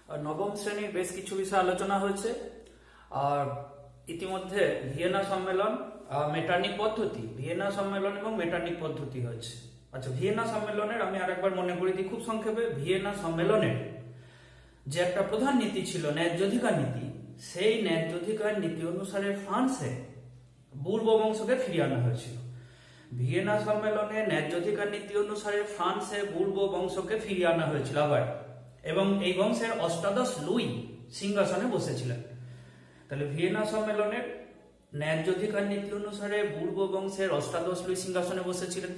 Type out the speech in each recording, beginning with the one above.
নবম শ্রেণীর বেশ কিছু বিষয় আলোচনা হয়েছে। আর ইতিমধ্যে ভিয়েনা সম্মেলন, মেটার্নিক পদ্ধতি, ভিয়েনা সম্মেলন এবং মেটার্নিক পদ্ধতি হয়েছে। আচ্ছা, ভিয়েনা সম্মেলনের আমি আরেকবার মনে করে দিই খুব সংক্ষেপে। ভিয়েনা সম্মেলনের যে একটা প্রধান নীতি ছিল ন্যায্যাধিকার নীতি, সেই ন্যায্যাধিকার নীতি অনুসারে ফ্রান্সে বুর্ব বংশকে ফিরিয়ে আনা হয়েছিল। ভিয়েনা সম্মেলনে ন্যায্যাধিকার নীতি অনুসারে ফ্রান্সে বুর্ব বংশকে ফিরিয়ে আনা হয়েছিল আবার, এবং এই বংশের অষ্টাদশ লুই সিংহাসনে বসেছিলেন। তাহলে ভিয়েনা সম্মেলনের ন্যায্যাধিকার নীতি অনুসারে বুর্ব বংশের অষ্টাদশ লুই সিংহাসনে বসেছিলেন।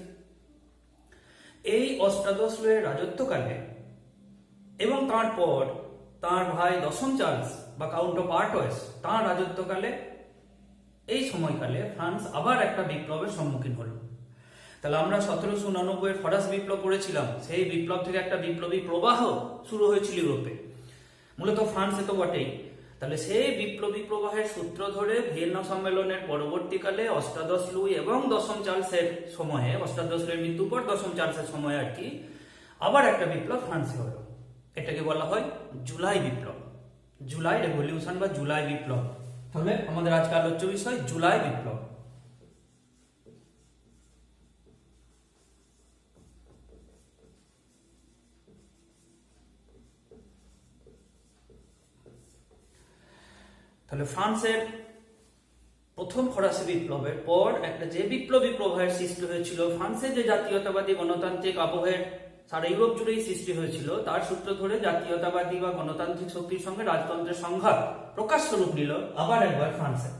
এই অষ্টাদশ লুইয়ের রাজত্বকালে এবং তারপর তার ভাই দশম চার্লস বা কাউন্ট অফ আর্টয়েস, তাঁর রাজত্বকালে এই সময়কালে ফ্রান্স আবার একটা বিপ্লবের সম্মুখীন হল। তাহলে আমরা 1789 ফরাসি বিপ্লব করেছিলাম, সেই বিপ্লব থেকে একটা বিপ্লবী প্রবাহ শুরু হয়েছিল ইউরোপে, মূলত ফ্রান্সে তো বটেই। তাহলে সেই বিপ্লবী প্রবাহের সূত্র ধরে ভিয়েনা সম্মেলনের পরবর্তীকালে অষ্টাদশ লুই এবং দশম চার্লসের সময়ে, অষ্টাদশ লুইয়ের মৃত্যুর পর দশম চার্লসের সময়ে আর কি, আবার একটা বিপ্লব ফ্রান্সে হলো। এটাকে বলা হয় জুলাই বিপ্লব, জুলাই রেভলিউশন বা জুলাই বিপ্লব। তাহলে আমাদের আজকে আলোচ্য বিষয় জুলাই বিপ্লব। তাহলে ফ্রান্সের প্রথম ফরাসি বিপ্লবের পর একটা যে বিপ্লবী প্রবাহের সৃষ্টি হয়েছিল, ফ্রান্সের যে জাতীয়তাবাদী গণতান্ত্রিক আবহের সারা ইউরোপ জুড়েই সৃষ্টি হয়েছিল, তার সূত্র ধরে জাতীয়তাবাদী বা গণতান্ত্রিক শক্তির সঙ্গে রাজতন্ত্রের সংঘাত প্রকাশ্য রূপ নিল আবার একবার ফ্রান্সে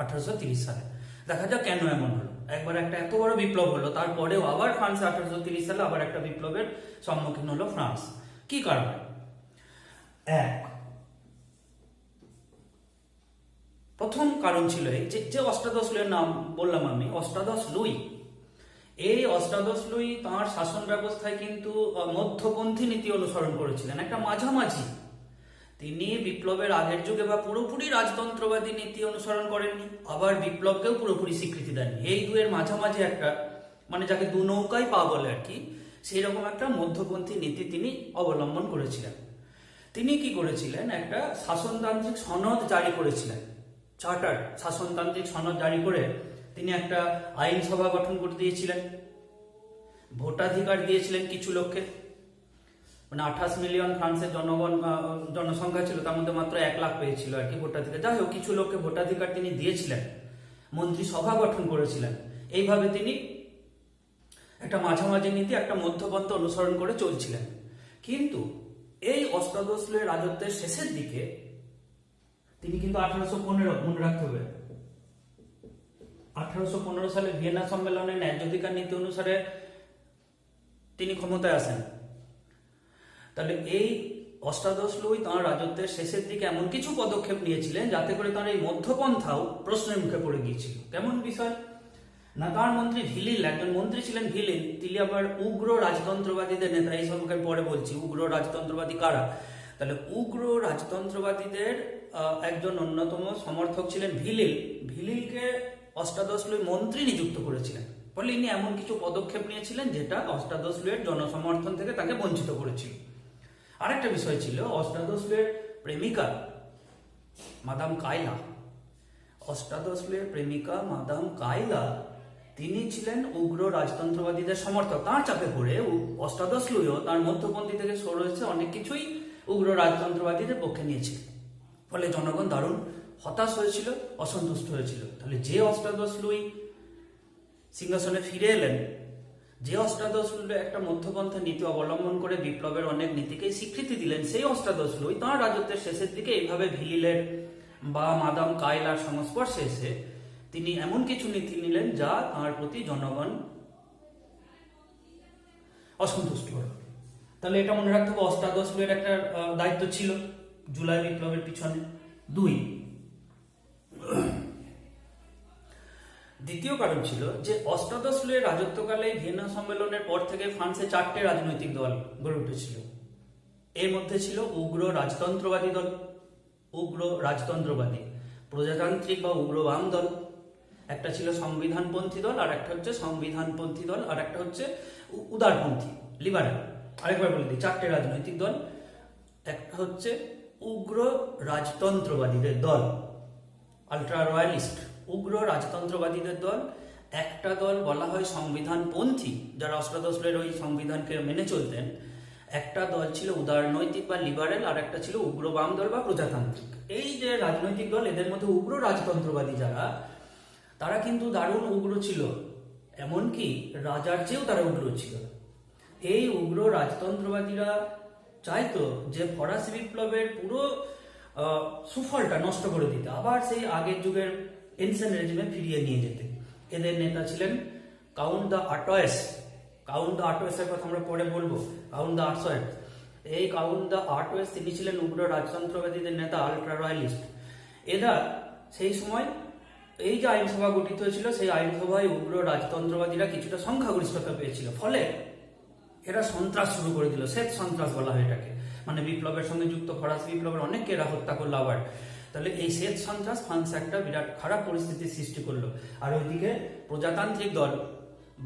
1830 সালে। দেখা যাক কেন এমন হলো। একবার একটা এত বড় বিপ্লব হলো, তারপরেও আবার ফ্রান্সে 1830 সালে আবার একটা বিপ্লবের সম্মুখীন হলো ফ্রান্স। কি কারণে? প্রথম কারণ ছিল এই যে অষ্টাদশ লুইয়ের নাম বললাম আমি, অষ্টাদশ লুই। এই অষ্টাদশ লুই তাঁর শাসন ব্যবস্থায় কিন্তু মধ্যপন্থী নীতি অনুসরণ করেছিলেন, একটা মাঝামাঝি। তিনি বিপ্লবের আগের যুগে বা পুরোপুরি রাজতন্ত্রবাদী নীতি অনুসরণ করেননি, আবার বিপ্লবকেও পুরোপুরি স্বীকৃতি দেননি। এই দুয়ের মাঝামাঝি একটা, মানে যাকে দু নৌকায় পা বলে আর কি, সেই রকম একটা মধ্যপন্থী নীতি তিনি অবলম্বন করেছিলেন। তিনি কি করেছিলেন? একটা শাসনতান্ত্রিক সনদ জারি করেছিলেন, চার্টার শাসনতান্ত্রিক সনদ জারি করে তিনি একটা আইনসভা গঠন করে দিয়েছিলেন, ভোটাধিকার দিয়েছিলেন কিছু লোককে। মানে 28 মিলিয়ন ফ্রান্সের জনসংখ্যা ছিল, তার মধ্যে মাত্র 1 লাখ পেয়েছিল আর কি ভোটাধিকার। যাই হোক, কিছু লোককে ভোটাধিকার তিনি দিয়েছিলেন, মন্ত্রিসভা গঠন করেছিলেন। এইভাবে তিনি একটা মাঝামাঝি নীতি, একটা মধ্যপন্থ অনুসরণ করে চলছিলেন। কিন্তু এই অষ্টাদশ লুইয়ের রাজত্বের শেষের দিকে তিনি কিন্তু 1815, মনে রাখতে হবে, 1815 সালে ভিয়েনা সম্মেলনে ন্যায্যাধিকার নীতি অনুসারে তিনি ক্ষমতায় আসেন। তাহলে এই অষ্টাদশ লুই তাঁর রাজত্বের শেষের দিকে এমন কিছু পদক্ষেপ নিয়েছিলেন যাতে করে তাঁর এই মধ্যপন্থাও প্রশ্নের মুখে পড়ে গিয়েছিল। কেমন বিষয় না, তাঁর মন্ত্রী ভিলিল, একজন মন্ত্রী ছিলেন ভিলিল, তিনি আবার উগ্র রাজতন্ত্রবাদীদের নেতা। এই সম্পর্কে পরে বলছি উগ্র রাজতন্ত্রবাদী কারা। তাহলে উগ্র রাজতন্ত্রবাদীদের একজন অন্যতম সমর্থক ছিলেন ভিলিল। ভিলিলকে অষ্টাদশ লুই মন্ত্রী নিযুক্ত করেছিলেন। ফলে ইনি এমন কিছু পদক্ষেপ নিয়েছিলেন যেটা অষ্টাদশ লুইয়ের জনসমর্থন থেকে তাকে বঞ্চিত করেছিল। আরেকটা বিষয় ছিল অষ্টাদশ লুইয়ের প্রেমিকা মাদাম কায়লা। অষ্টাদশ লুইয়ের প্রেমিকা মাদাম কায়লা, তিনি ছিলেন উগ্র রাজতন্ত্রবাদীদের সমর্থক। তার চাপে পড়ে অষ্টাদশ লুইও তার মধ্যপন্থী থেকে সরে এসে অনেক কিছুই উগ্র রাজতন্ত্রবাদীদের পক্ষে নিয়েছিল। ফলে জনগণ দারুণ হতাশ হয়েছিল, অসন্তুষ্ট হয়েছিল। তাহলে যে অষ্টাদশ লুই সিংহাসনে ফিরে এলেন, যে অষ্টাদশ লুই একটা মধ্যপন্থা নীতি অবলম্বন করে বিপ্লবের অনেক নীতিকে স্বীকৃতি দিলেন, সেই অষ্টাদশ লুই তাঁর রাজত্বের শেষের দিকে এইভাবে ভিলিলের বা মাদাম কায়লার সংস্পর্শে এসে তিনি এমন কিছু নীতি নিলেন যা তাঁর প্রতি জনগণ অসন্তুষ্ট হল। তাহলে এটা মনে রাখতে হবে, অষ্টাদশ লুইয়ের একটা দায়িত্ব ছিল জুলাই বিপ্লবের পিছনে। দ্বিতীয় কারণ ছিল যে অষ্টাদশ লুইয়ের রাজত্বকালে ভিয়েনা সম্মেলনের পর থেকে ফ্রান্সে 4টে রাজনৈতিক দল গড়ে উঠেছিল। এর মধ্যে ছিল উগ্র রাজতন্ত্রবাদী দল, উগ্র রাজতন্ত্রবাদী প্রজাতান্ত্রিক বা উগ্র বাম দল, একটা ছিল সংবিধানপন্থী দল, আর একটা হচ্ছে সংবিধানপন্থী দল, আর একটা হচ্ছে উদারপন্থী লিবারেল। আরেকবার বলে দিই, 4টে রাজনৈতিক দল। একটা হচ্ছে উগ্র রাজতন্ত্রবাদীদের দল, আলট্রা রয়্যালিস্ট, উগ্র রাজতন্ত্রবাদীদের দল। একটা দল বলা হয় সংবিধানপন্থী, যারা অষ্টাদশের ওই সংবিধানকে মেনে চলতেন। একটা দল ছিল উদারনৈতিক বা লিবারেল, আর একটা ছিল উগ্র বাম দল বা প্রজাতান্ত্রিক। এই যে রাজনৈতিক দল, এদের মধ্যে উগ্র রাজতন্ত্রবাদী যারা, তারা কিন্তু দারুণ উগ্র ছিল, এমনকি রাজার চেয়েও তারা উগ্র ছিল। এই উগ্র রাজতন্ত্রবাদীরা চাইতো যে ফরাসি বিপ্লবের পুরো সুফলটা নষ্ট করে দিতে, আবার সেই আগের যুগের এনসেন্ট রেজিমে ফিরিয়ে নিয়ে যেতে। এদের নেতা ছিলেন কাউন্ট দ্য আর্টয়েস। কাউন্ট দ্য আর্টয়েসের কথা আমরা পরে বলবো। কাউন্ট দ্য আর্টয়েস, এই কাউন্ট দ্য আর্টয়েস তিনি ছিলেন উগ্র রাজতন্ত্রবাদীদের নেতা, আলট্রা রয়্যালিস্ট। এরা সেই সময় এই যে আইনসভা গঠিত হয়েছিল, সেই আইনসভায় উগ্র রাজতন্ত্রবাদীরা কিছুটা সংখ্যাগরিষ্ঠতা পেয়েছিল, ফলে এরা সন্ত্রাস শুরু করে দিল। শ্বেত সন্ত্রাস বলা হয় এটাকে, মানে বিপ্লবের সঙ্গে যুক্ত ফরাসি বিপ্লবের অনেককে এরা হত্যা করলো আবার। তাহলে এই শ্বেত সন্ত্রাস ফ্রান্সে একটা বিরাট খারাপ পরিস্থিতির সৃষ্টি করলো। আর ওইদিকে প্রজাতান্ত্রিক দল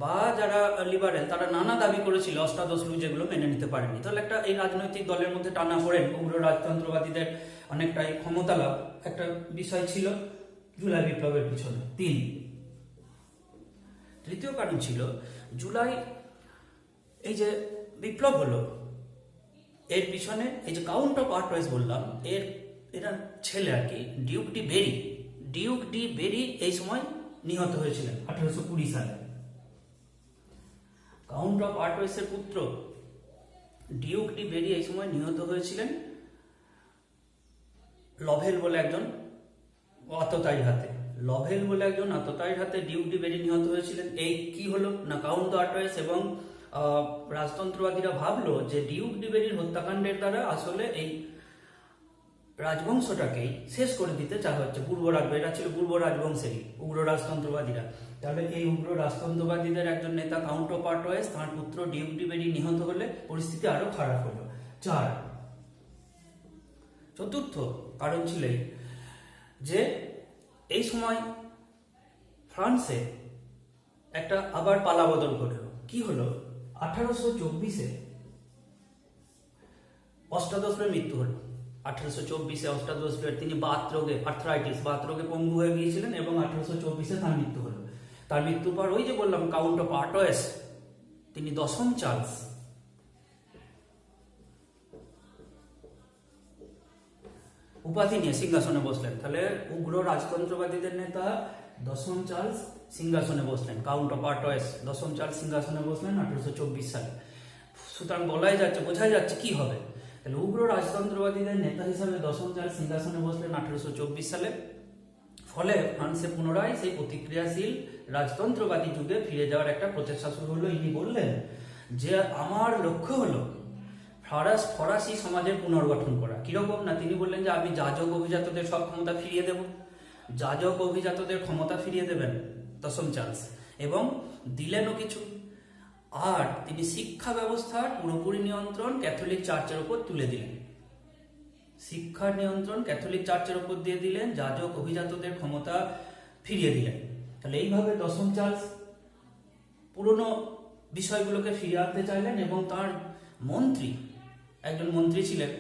বা যারা লিবারেল, তারা নানা দাবি করেছিল, অষ্টাদশ লুই যেগুলো মেনে নিতে পারেনি। তাহলে একটা এই রাজনৈতিক দলের মধ্যে টানা পড়েন, উগ্র রাজতন্ত্রবাদীদের অনেকটাই ক্ষমতা লাভ একটা বিষয় ছিল জুলাই বিপ্লবের পিছনে। তৃতীয় কারণ ছিল জুলাই, এই যে বিপ্লব হলো, এর পিছনে এই যে কাউন্ট অফ আর্টয়েস বললাম, এরা ছেলে আর কি, ডিউক ডি বেরি। ডিউক ডি বেরি এই সময় নিহত হয়েছিলেন 1820 সালে। কাউন্ট অফ আর্টয়েসের পুত্র ডিউক ডি বেরি এই সময় নিহত হয়েছিলেন লভেল বলে একজন আততায়ীর হাতে। লভেল বলে একজন আততায়ীর হাতে ডিউক ডি বেরি নিহত হয়েছিলেন। এই কি হলো না, কাউন্ট দ্য আর্টয়েস এবং রাজতন্ত্রবাদীরা ভাবলো যে ডিউক ডি বেরির হত্যাকাণ্ডের দ্বারা আসলে এই রাজবংশটাকেই শেষ করে দিতে চাওয়া হচ্ছে। এরা ছিল পূর্ব রাজবংশেরই উগ্র রাজতন্ত্রবাদীরা। তাহলে এই উগ্র রাজতন্ত্রবাদীদের একজন নেতা কাউন্ট অফ আর্টয়েস, তাঁর পুত্র ডিউক ডি বেরি নিহত হলে পরিস্থিতি আরো খারাপ হলো। চতুর্থ কারণ ছিল যে এই সময় ফ্রান্সে একটা আবার পালাবদল ঘটলো। কি হলো, 1824-এ অষ্টাদশের মৃত্যু হলো। 1824-এ অষ্টাদশের তিনি বাত রোগে পঙ্গু হয়ে গিয়েছিলেন এবং 1824-এ তার মৃত্যু হলো। তার মৃত্যুর পর ওই যে বললাম কাউন্ট অফ আর্টয়েস, তিনি দশম চার্লস উপাধি নিয়ে সিংহাসনে বসলেন। তাহলে উগ্র রাজতন্ত্রবাদীদের নেতা দশম চার্লস সিংহাসনে বসলেন, কাউন্ট অফ আর্টয়েস দশম চার্লস সিংহাসনে বসলেন 1824 সালে। সুতরাং বোঝাই যাচ্ছে কি হবে। তাহলে উগ্র রাজতন্ত্রবাদীদের নেতা হিসাবে দশম চার্লস সিংহাসনে বসলেন 1824 সালে। ফলে ফ্রান্সে পুনরায় সেই প্রতিক্রিয়াশীল রাজতন্ত্রবাদী যুগে ফিরে যাওয়ার একটা প্রচেষ্টা শুরু হলো। ইনি বললেন যে আমার লক্ষ্য হলো ফরাসি সমাজের পুনর্গঠন করা। কিরকম না, তিনি বললেন যে আমি যাজক অভিজাতদের সব ক্ষমতা ফিরিয়ে দেব। যাজক অভিজাতদের ক্ষমতা ফিরিয়ে দেবেন দশম চার্লস, এবং দিলেনও কিছু। আর তিনি শিক্ষা ব্যবস্থার পুরোপুরি নিয়ন্ত্রণ ক্যাথলিক চার্চের উপর তুলে দিলেন। শিক্ষার নিয়ন্ত্রণ ক্যাথলিক চার্চের উপর দিয়ে দিলেন, যাজক অভিজাতদের ক্ষমতা ফিরিয়ে দিলেন। তাহলে এইভাবে দশম চার্লস পুরনো বিষয়গুলোকে ফিরিয়ে আনতে চাইলেন। এবং তার মন্ত্রী, একজন মন্ত্রী ছিলেন,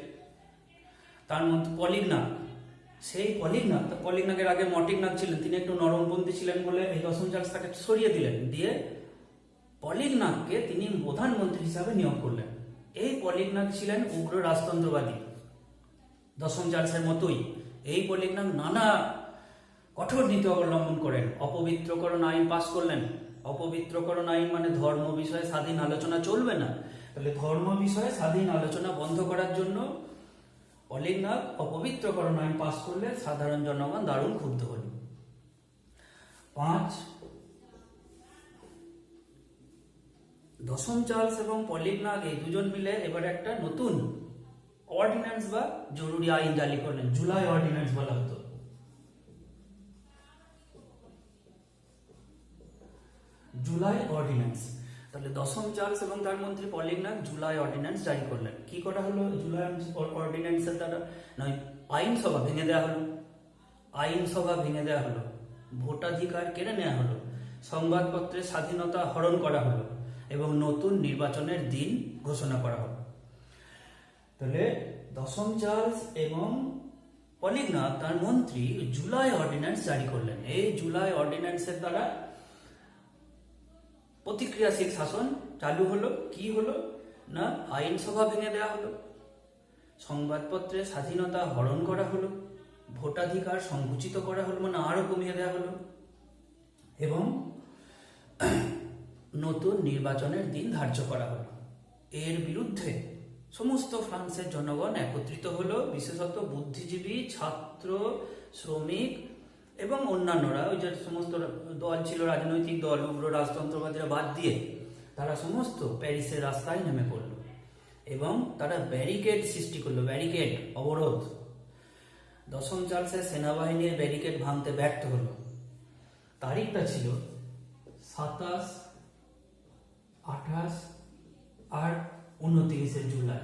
তার মন্ত্রী পলিগনাক। সেই পলিগনাকের আগে মটিগনাক ছিলেন, তিনি একটু নরমপন্থী ছিলেন বলে এই দশম চার্লস তাকে সরিয়ে দিলেন। দিয়ে পলিগনাককে তিনি প্রধানমন্ত্রী হিসাবে নিয়োগ করলেন। এই পলিগনাক ছিলেন উগ্র রাজতন্ত্রবাদী দশম চার্লসের মতোই। এই পলিগনাক নানা কঠোর নীতি অবলম্বন করেন। অপবিত্রকরণ আইন পাশ করলেন। অপবিত্রকরণ আইন মানে ধর্ম বিষয়ে স্বাধীন আলোচনা চলবে না। তাহলে ধর্ম বিষয়ে স্বাধীন আলোচনা বন্ধ করার জন্য পলিগনাক অপবিত্রকরণ আইন পাশ করলে সাধারণ জনগণ দারুণ ক্ষুব্ধ হল। 5, দশম চার্লস এবং পলিগনাক এই দুজন মিলে এবার একটা নতুন অর্ডিন্যান্স বা জরুরি আইন জারি করলেন। জুলাই অর্ডিন্যান্স বলা হতো। জুলাই অর্ডিন্যান্স। তাহলে দশম চার্লস এবং তার মন্ত্রী পলিগনাক জুলাই অর্ডিন্যান্স জারি করলেন। কি করা হলো জুলাই অর্ডিন্যান্সের দ্বারা? নয়, আইনসভা ভেঙে দেওয়া হলো, ভোটাধিকার কেড়ে নেওয়া হলো, সংবাদপত্রের স্বাধীনতা হরণ করা হলো এবং নতুন নির্বাচনের দিন ঘোষণা করা হলো। তাহলে দশম চার্লস এবং পলিগনাথ তার মন্ত্রী জুলাই অর্ডিন্যান্স জারি করলেন। এই জুলাই অর্ডিন্যান্সের দ্বারা প্রতিক্রিয়াশীল শাসন চালু হলো। কি হলো না, আইনসভা ভেঙে দেওয়া হলো, সংবাদপত্রের স্বাধীনতা হরণ করা হলো, ভোটাধিকার সংকুচিত করা হলো, মানে আরো কমিয়ে দেওয়া হলো, এবং নতুন নির্বাচনের দিন ধার্য করা হলো। এর বিরুদ্ধে সমস্ত ফ্রান্সের জনগণ একত্রিত হলো, বিশেষত বুদ্ধিজীবী, ছাত্র, শ্রমিক এবং অন্যান্যরা। ওই যে সমস্ত দল ছিল, রাজনৈতিক দল, উগ্র রাজতন্ত্রবাদীরা বাদ দিয়ে তারা সমস্ত প্যারিসের রাস্তায় নেমে পড়ল এবং তারা ব্যারিকেড সৃষ্টি করলো, ব্যারিকেড, অবরোধ। দশম চার্লসের সেনাবাহিনীর ব্যারিকেড ভাঙতে ব্যর্থ হলো। তারিখটা ছিল 27, 28 আর 29 জুলাই।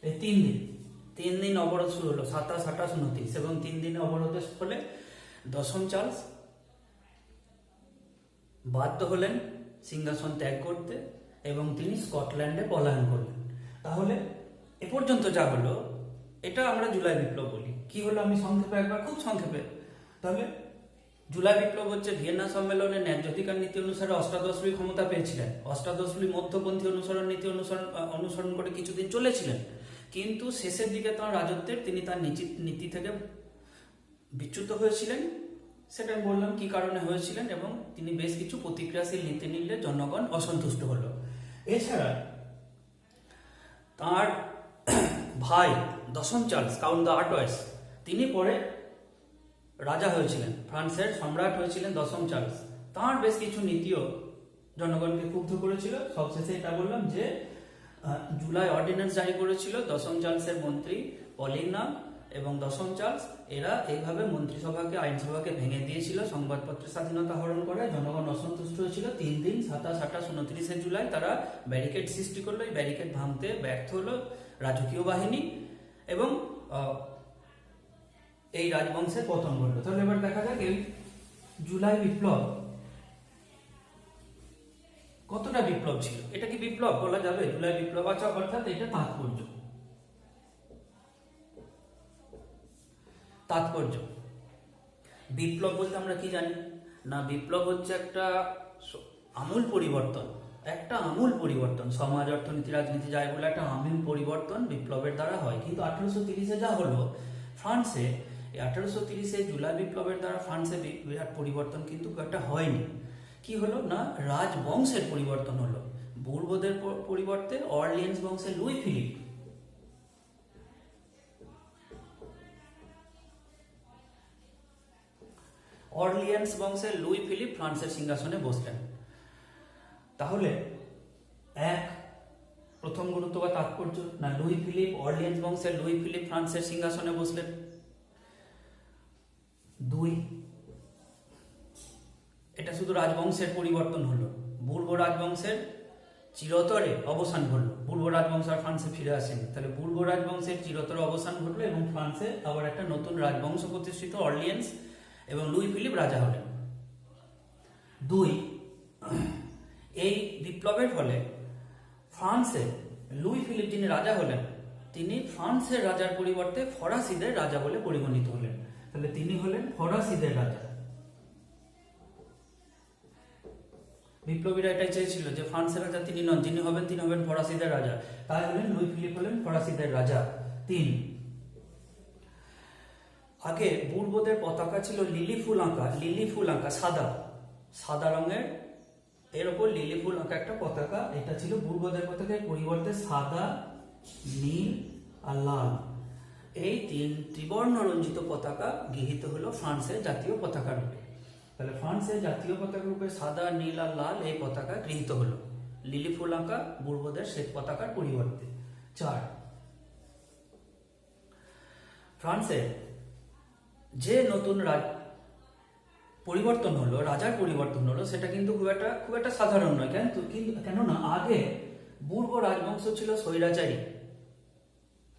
এই 3 দিন অবরোধ শুরু হলো, 27, 28, 29, এবং 3 দিনের অবরোধের ফলে দশম চার্লস বাধ্য হলেন সিংহাসন ত্যাগ করতে এবং তিনি স্কটল্যান্ডে পলায়ন করলেন। তাহলে এ পর্যন্ত যা হলো এটা আমরা জুলাই বিপ্লব বলি। কি হলো আমি সংক্ষেপে একবার, খুব সংক্ষেপে। তাহলে জুলাই বিপ্লব হচ্ছে ভিয়েনা সম্মেলনে ন্যায্যাধিকার নীতি অনুসারে অষ্টাদশ লুই ক্ষমতা পেয়েছিলেন। অষ্টাদশ লুই মধ্যপন্থী অনুসরণ করে কিছুদিন চলেছিলেন, কিন্তু শেষের দিকে তাঁর রাজত্বের তিনি তার নীতি থেকে বিচ্যুত হয়েছিলেন। সেটা আমি বললাম কি কারণে হয়েছিলেন, এবং তিনি বেশ কিছু প্রতিক্রিয়াশীল নীতি নিলে জনগণ অসন্তুষ্ট হলো। এছাড়া তার ভাই দশম চার্লস, কাউন্ট দ্য আর্টয়েস, তিনি পরে রাজা হয়েছিলেন, ফ্রান্সের সম্রাট হয়েছিলেন দশম চার্লস। তাঁর বেশ কিছু নীতিও জনগণকে ক্ষুব্ধ করেছিল। সবশেষে এটা বললাম যে জুলাই অর্ডিন্যান্স জারি করেছিল দশম চার্লসের মন্ত্রী পলিগনাথ এবং দশম চার্লস। এরা এইভাবে মন্ত্রিসভাকে, আইনসভাকে ভেঙে দিয়েছিল, সংবাদপত্রের স্বাধীনতা হরণ করায় জনগণ অসন্তুষ্ট হয়েছিল। 3 দিন 27, 28, 29 জুলাই তারা ব্যারিকেড সৃষ্টি করলো। এই ব্যারিকেড ভাঙতে ব্যর্থ হলো রাজকীয় বাহিনী এবং এই রাজবংশের পতন ঘটলো। তাহলে এবার দেখা যাক এই জুলাই বিপ্লব কতটা বিপ্লব ছিল। এটা কি বিপ্লব বলা যাবে জুলাই বিপ্লব? আচ্ছা, অর্থাৎ এটা তাৎপর্য। বিপ্লব বলতে আমরা কি জানি না, বিপ্লব হচ্ছে একটা আমূল পরিবর্তন, সমাজ, অর্থনীতি, রাজনীতি যাই বলে একটা আমূল পরিবর্তন বিপ্লবের দ্বারা হয়। কিন্তু 1830-এ যা হলো ফ্রান্সে, এই 1830-এ জুলাই বিপ্লবের দ্বারা ফ্রান্সে বিরাট পরিবর্তন কিন্তু একটা হয়নি। কি হলো না, রাজবংশের পরিবর্তন হলো। বুরবোদের পরিবর্তে অর্লিয়েন্স বংশের লুই ফিলিপ ফ্রান্সের সিংহাসনে বসলেন। তাহলে প্রথম গুরুত্ব বা তাৎপর্য না, অর্লিয়েন্স বংশের লুই ফিলিপ ফ্রান্সের সিংহাসনে বসলেন। 2, এটা শুধু রাজবংশের পরিবর্তন হলো, বুর্ব রাজবংশের চিরতরে অবসান ঘটলো। বুর্ব রাজবংশ আর ফ্রান্সে ফিরে আসেনি। তাহলে বুর্ব রাজবংশের চিরতরে অবসান ঘটলো এবং ফ্রান্সে আবার একটা নতুন রাজবংশ প্রতিষ্ঠিত, অর্লিয়েন্স, এবং লুই ফিলিপ রাজা হলেন। 2, এই বিপ্লবের ফলে ফ্রান্সে লুই ফিলিপ যিনি রাজা হলেন, তিনি ফ্রান্সের রাজার পরিবর্তে ফরাসিদের রাজা বলে পরিগণিত হলেন। তাহলে তিনি হলেন ফরাসিদের রাজা। বিপ্লবীরা এটাই চেয়েছিল যে ফ্রান্সের রাজা তিনি নন, যিনি হবেন তিনি হবেন ফরাসিদের রাজা। তাই হলেন লুই ফিলিপ হলেন ফরাসিদের রাজা। 3, আগে বুর্বোদের পতাকা ছিল লিলি ফুল আঁকা সাদা রঙের, এর উপর লিলি ফুল আঁকা একটা পতাকা। এটা ছিল বুর্বোদের পতাকার পরিবর্তে সাদা, নীল আর লাল, এই 3 ত্রিবর্ণ রঞ্জিত পতাকা গৃহীত হলো ফ্রান্সের জাতীয় পতাকা রূপে। তাহলে ফ্রান্সের জাতীয় পতাকা রূপে সাদা, নীল আর লাল এই পতাকা গৃহীত হলো লিলি ফুল আঁকা বুর্বোদের শ্বেত পতাকার পরিবর্তে। 4, ফ্রান্সে যে নতুন পরিবর্তন হলো, রাজার পরিবর্তন হলো, সেটা কিন্তু খুব একটা সাধারণ নয়। কেননা আগে বুর্ব রাজবংশ ছিল স্বৈরাচারী,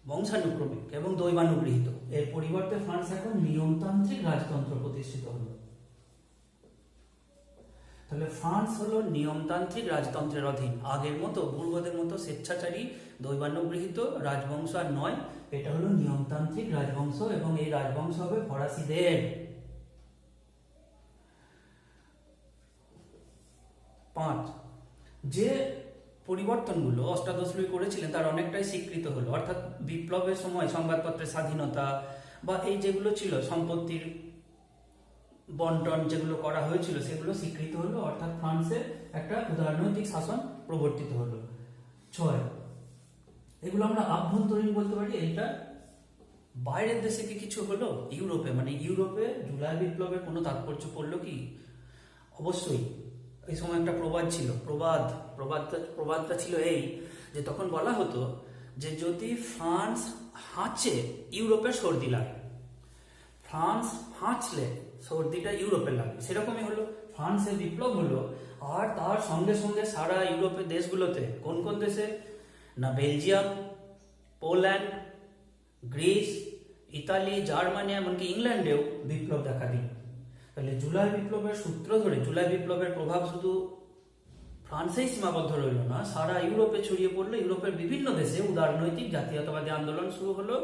বংশানুক্রমিক এবং দৈবানুগৃহীত। এর পরিবর্তে ফ্রান্স এখন নিয়মতান্ত্রিক রাজতন্ত্র প্রতিষ্ঠিত হলো। তাহলে ফ্রান্স হলো নিয়মতান্ত্রিক রাজতন্ত্রের অধীন, আগের মতো পূর্বদের মতো স্বেচ্ছাচারী দৈবানুগৃহীত রাজবংশ আর নয়, এটা হলো নিয়মতান্ত্রিক রাজবংশ এবং এই রাজবংশ হবে ফরাসিদের। 5 যে পরিবর্তনগুলো অষ্টাদশ লুই করেছিলেন তার অনেকটাই স্বীকৃত হলো, অর্থাৎ বিপ্লবের সময় সংবাদপত্রের স্বাধীনতা বা এই যেগুলো ছিল সম্পত্তির বন্টন যেগুলো করা হয়েছিল সেগুলো স্বীকৃত হলো, অর্থাৎ ফ্রান্সে একটা উদারনৈতিক শাসন প্রবর্তিত হলো। 6 এগুলো আমরা আভ্যন্তরীণ বলতে পারি। এইটা বাইরের দেশে কি কিছু হলো? ইউরোপে, মানে ইউরোপে জুলাই বিপ্লবের কোনো তাৎপর্য পড়লো কি? অবশ্যই। এই সময় একটা প্রবাদ ছিল, প্রবাদটা ছিল এই যে তখন বলা হতো যে যদি ফ্রান্স হাঁচে ইউরোপের সর্দি লাগে, ফ্রান্স হাঁচলে সর্দিটা ইউরোপে লাগে। সেরকমই হলো, ফ্রান্সে বিপ্লব হলো আর তার সঙ্গে সঙ্গে সারা ইউরোপের দেশগুলোতে, কোন কোন দেশে না, Belgium, Poland, Greece, Italy, Germany, এমনকি ইংল্যান্ডেও বিপ্লব দেখা দিল। তাহলে জুলাই বিপ্লবের সূত্র ধরে জুলাই বিপ্লবের প্রভাব শুধু ফ্রান্সেই সীমাবদ্ধ রইল না, সারা ইউরোপে ছড়িয়ে পড়লো। ইউরোপের বিভিন্ন দেশে উদারনৈতিক জাতীয়তাবাদী আন্দোলন শুরু হলো।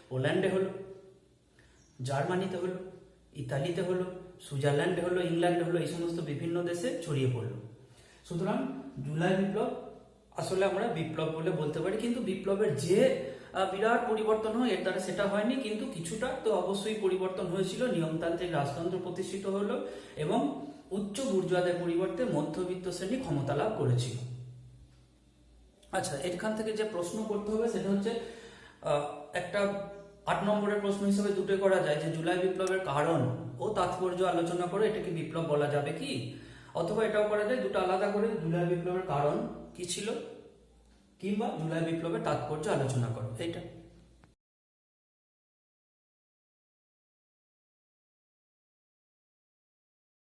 পোল্যান্ডে হলো, জার্মানিতে হলো, ইতালিতে হলো, সুইজারল্যান্ডে হলো, ইংল্যান্ডে হলো, এই সমস্ত বিভিন্ন দেশে ছড়িয়ে পড়লো। সুতরাং জুলাই বিপ্লব আসলে আমরা বিপ্লব বলে বলতে পারি, কিন্তু বিপ্লবের যে বিরাট পরিবর্তন হয় এর দ্বারা সেটা হয়নি, কিন্তু কিছুটা তো অবশ্যই পরিবর্তন হয়েছিল। নিয়মতান্ত্রিক রাজতন্ত্র প্রতিষ্ঠিত হলো এবং উচ্চ বুর্জোয়াদের পরিবর্তে মধ্যবিত্ত শ্রেণী ক্ষমতা লাভ করেছিল। আচ্ছা, এখান থেকে যে প্রশ্ন করতে হবে সেটা হচ্ছে একটা 8 নম্বরের প্রশ্ন হিসেবে দুটো করা যায় যে জুলাই বিপ্লবের কারণ ও তাৎপর্য আলোচনা করে এটাকে বিপ্লব বলা যাবে কি, অথবা এটাও করা যায় দুটো আলাদা করে, জুলাই বিপ্লবের কারণ কি ছিল কিংবা জুলাই বিপ্লবের তাৎপর্য আলোচনা করো, এইটা।